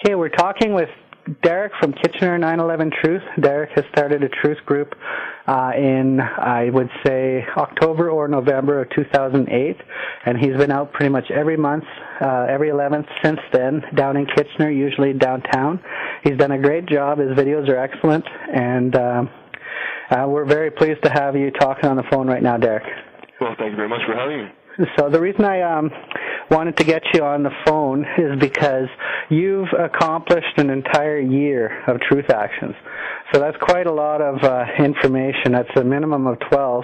Okay, we're talking with Derek from Kitchener 9/11 Truth. Derek has started a truth group in, I would say, October or November of 2008, and he's been out pretty much every month, every 11th since then, down in Kitchener, usually downtown. He's done a great job. His videos are excellent, and we're very pleased to have you talking on the phone right now, Derek. Well, thank you very much for having me. So the reason I wanted to get you on the phone is because you've accomplished an entire year of truth actions. So that's quite a lot of information. That's a minimum of 12.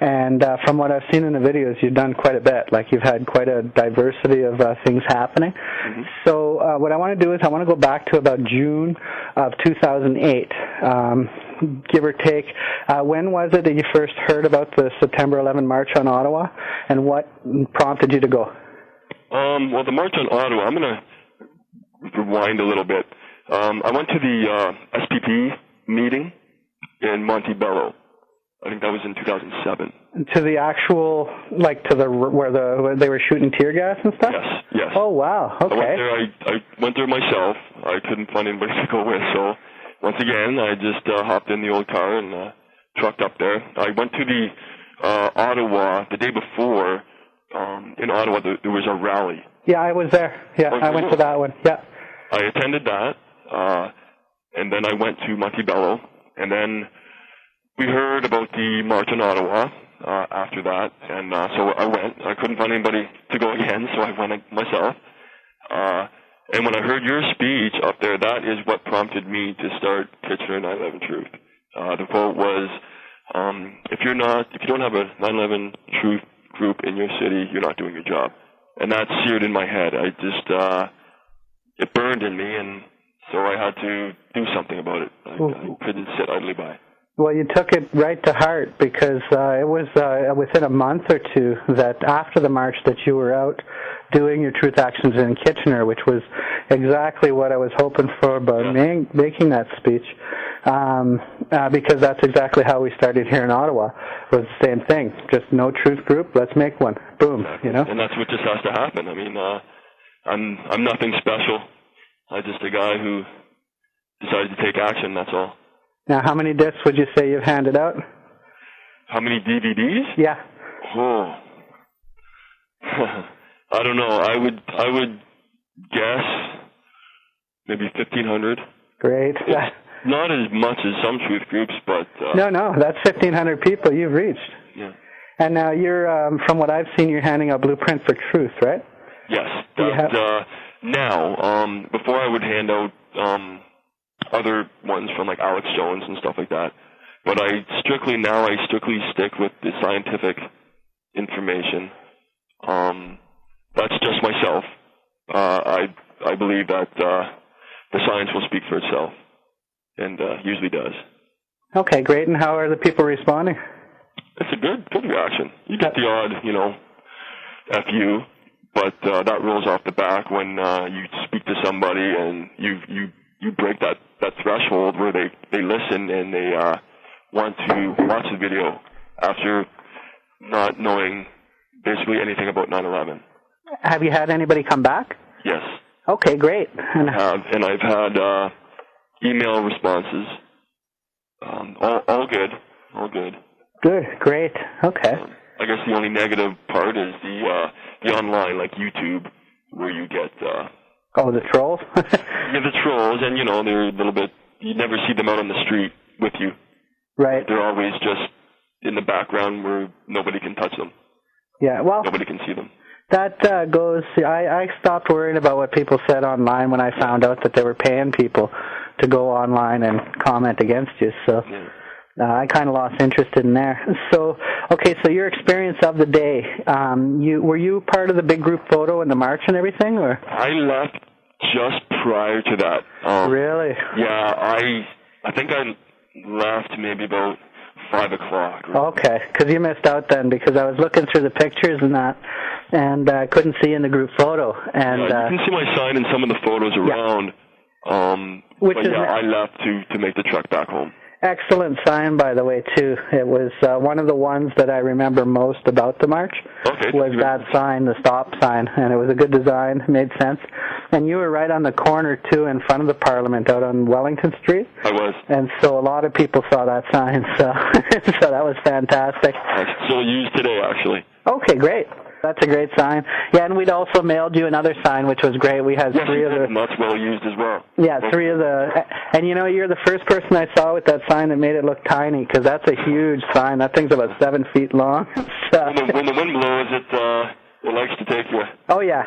And from what I've seen in the videos, you've done quite a bit. Like, you've had quite a diversity of things happening. Mm-hmm. So what I want to do is I want to go back to about June of 2008, give or take. When was it that you first heard about the September 11 March on Ottawa, and what prompted you to go? Well, the March on Ottawa, I'm going to rewind a little bit. I went to the SPP meeting in Montebello. I think that was in 2007. To the actual, like, to the where they were shooting tear gas and stuff? Yes, yes. Oh, wow, okay. I went there myself. I couldn't find anybody to go with, so once again, I just hopped in the old car and trucked up there. I went to the Ottawa the day before. In Ottawa, there was a rally. Yeah, I was there. Yeah, I went to that one. Yeah. I attended that, and then I went to Montebello, and then we heard about the March on Ottawa after that, and so I went. I couldn't find anybody to go again, so I went myself. And when I heard your speech up there, that is what prompted me to start Kitchener 9/11 Truth. The quote was, if you don't have a 9/11 Truth group in your city, you're not doing your job. And that seared in my head. I just, it burned in me, and so I had to do something about it. I couldn't sit idly by. Well, you took it right to heart, because it was within a month or two that after the march that you were out doing your truth actions in Kitchener, which was exactly what I was hoping for by making that speech, because that's exactly how we started here in Ottawa. It was the same thing, just no truth group, let's make one. Boom, exactly. You know? And that's what just has to happen. I mean, I'm nothing special. I'm just a guy who decided to take action, that's all. Now, how many discs would you say you've handed out? How many DVDs? Yeah. Oh. I don't know. I would guess maybe 1,500. Great. It's not as much as some truth groups, but... No, that's 1,500 people you've reached. Yeah. And now you're, from what I've seen, you're handing out Blueprint for Truth, right? Yes. Now, before I would hand out other ones from like Alex Jones and stuff like that, but I strictly stick with the scientific information. That's just myself. I believe that the science will speak for itself, and usually does. Okay, great. And how are the people responding? It's a good reaction. You get the odd, FU, but that rolls off the back when you speak to somebody and you break that threshold where they listen and they want to watch the video after not knowing basically anything about 9/11. Have you had anybody come back? Yes. Okay, great. And I've had email responses. All good. All good. Good, great. Okay. I guess the only negative part is the online, like YouTube, where you get... the trolls? Yeah, the trolls, and, they're a little bit... You never see them out on the street with you. Right. They're always just in the background where nobody can touch them. Yeah, well... Nobody can see them. That goes... I stopped worrying about what people said online when I found out that they were paying people to go online and comment against you, so... Yeah. I kind of lost interest in there. So, okay, so your experience of the day, were you part of the big group photo and the march and everything, or? I left just prior to that. Really? Yeah, I think I left maybe about 5 o'clock. Okay, because you missed out then, because I was looking through the pictures and that, and I couldn't see in the group photo. And you can see my sign in some of the photos around. I left to make the trek back home. Excellent sign, by the way, too. It was one of the ones that I remember most about the march. Okay. Was that sign, the stop sign, and it was a good design, made sense. And you were right on the corner, too, in front of the Parliament out on Wellington Street. I was. And so a lot of people saw that sign, so so that was fantastic. It's still used today, actually. Okay, great. That's a great sign. Yeah, and we'd also mailed you another sign, which was great. We had three of the... and that's well used as well. Yeah, three of the... And, you know, you're the first person I saw with that sign that made it look tiny, because that's a huge sign. That thing's about 7 feet long. So. When the wind blows, it likes to take you. Oh, yeah.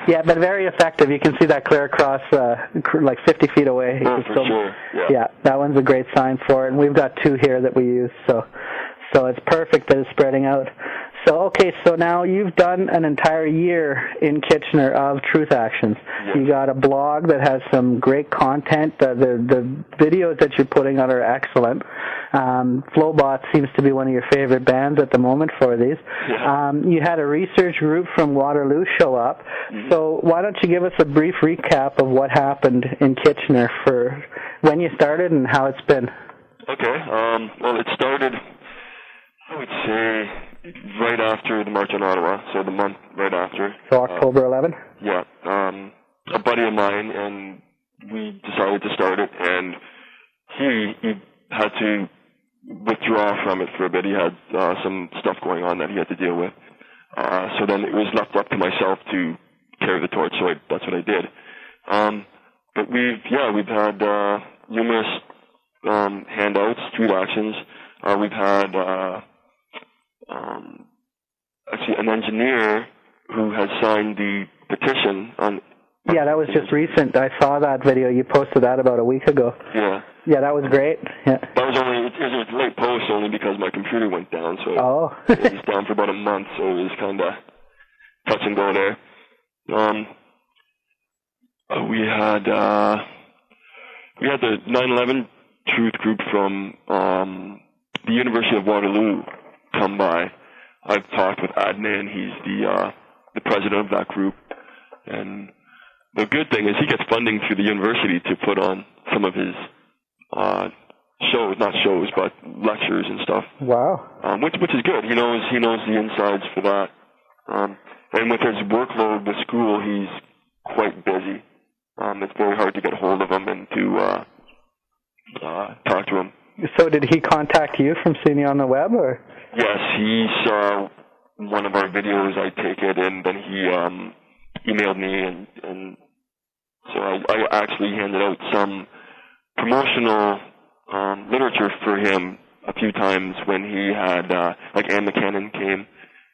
Yeah, but very effective. You can see that clear across, like 50 feet away. Oh, for sure. Yeah, that one's a great sign for it. And we've got two here that we use, so it's perfect that it's spreading out. So, okay, so now you've done an entire year in Kitchener of Truth Actions. Yes. You got a blog that has some great content. The videos that you're putting out are excellent. Flowbot seems to be one of your favorite bands at the moment for these. Yeah. You had a research group from Waterloo show up. Mm-hmm. So why don't you give us a brief recap of what happened in Kitchener for when you started and how it's been? Okay. Well, it started, I would say, right after the March on Ottawa, so the month right after. So October 11? Yeah. A buddy of mine, and we decided to start it, and he had to withdraw from it for a bit. He had some stuff going on that he had to deal with. So then it was left up to myself to carry the torch, so that's what I did. But we've had numerous handouts, Truth Actions. We've had actually an engineer who has signed the petition on... Yeah, that was just recent. I saw that video. You posted that about a week ago. Yeah. Yeah, that was great. Yeah. That was it was a late post only because my computer went down, so it was down for about a month, so it was kind of touch and go there. We had the 9/11 Truth group from the University of Waterloo come by. I've talked with Adnan. He's the president of that group, and the good thing is he gets funding through the university to put on some of his not shows, but lectures and stuff. Wow. Which is good. He knows the insides for that. And with his workload with school, he's quite busy. It's very hard to get a hold of him and to talk to him. So did he contact you from seeing you on the web, or? Yes, he saw one of our videos, I take it, and then he emailed me, and so I actually handed out some promotional literature for him a few times when he had, like Anne McCannon came.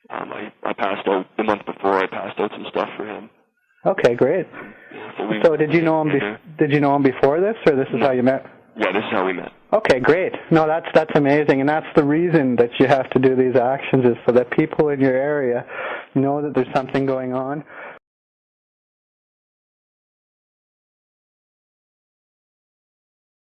I passed out, the month before, I passed out some stuff for him. Okay, great. Yeah, so did you know him did you know him before this, or this is how you met? Yeah, this is how we met. Okay, great. No, that's amazing, and that's the reason that you have to do these actions, is so that people in your area know that there's something going on.